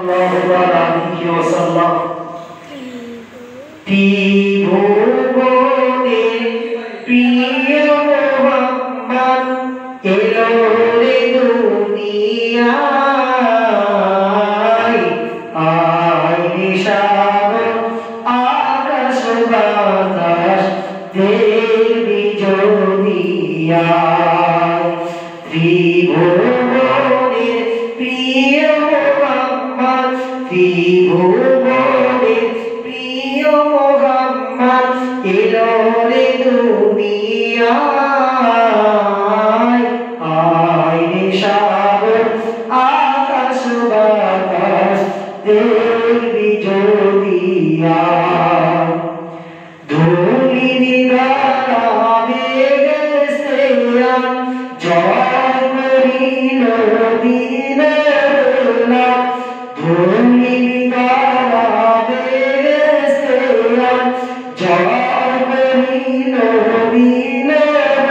আলাইহি ওয়াসাল্লাম ত্রিভুবনে প্রিয় মোহাম্মদ এলো রে দুনিয়ায় আয় সাগর আকাশ বাতাস দেখবি জমিয়ায় ত্রিভুবনের প্রিয় মোহাম্মদ ত্রিভুবনের প্রিয় মোহাম্মদ এলো রে দুনিয়ায় আয় সাগর আকাশ বাতাস দেখবি জমিয়ায় ধূলির দ্বারা বেগেছে জয় করিল দিনের নাম ধূলির দ্বারা বেগেছে জয় করিল দিনের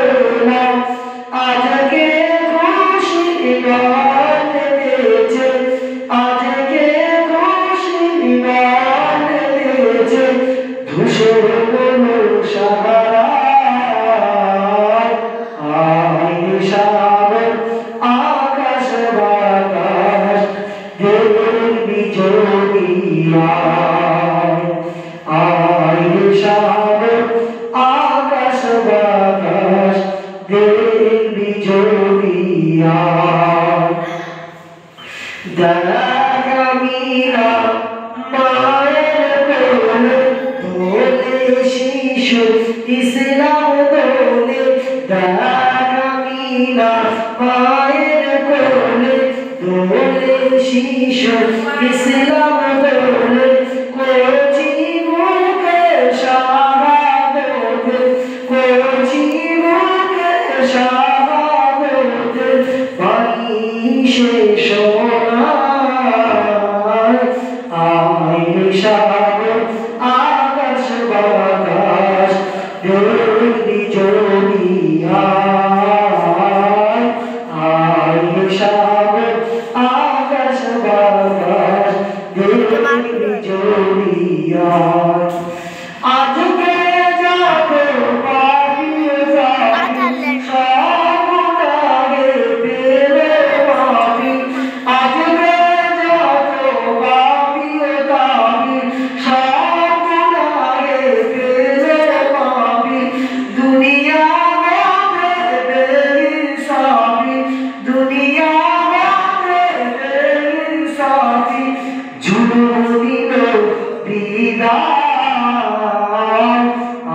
নাম আজকে খুশির গান বেজে আজকে খুশির গান বেজে ধূসর কোনো সাহারায় আয় সাগর আকাশ বাতাস দেখবি জমিয়ায় আয় সাগর আকাশ বাতাস দেখবি জমিয়ায় দারাগামীরা মায়ের কোলে দোলে শিশু ইসলাম দোলে দারাগামীরা মায়ের কোলে দোলে শিশু ইসলাম দোলে কোচি মুখে শাহাদত কোচি মুখে শাহাদত বাণী শেষ আয় সাগর আকাশ বাতাস দেখবি জমিয়ায় আয় সাগর আকাশ বাতাস দেখবি জমিয়ায় আজকে যত পাপি জাতি সব গুনাহে পেলে মাফি আজকে যত পাপি জাতি সব গুনাহে পেলে মাফি দুনিয়া বেইনসাফি দুনিয়া বেইনসাফি জুলুম দিল বিদায়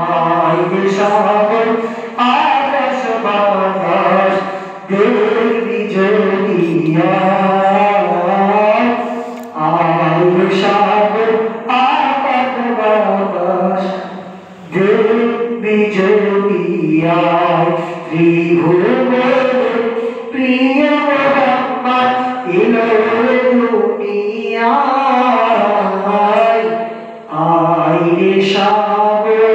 আয় সাগর আকাশ বাতাস দেখবি জমিয়ায় আয় সাগর আকাশ বাতাস দেখবি জমিয়ায় ত্রিভুবনের প্রিয় মোহাম্মদ এলো রে দুনিয়ায় আয় সাগর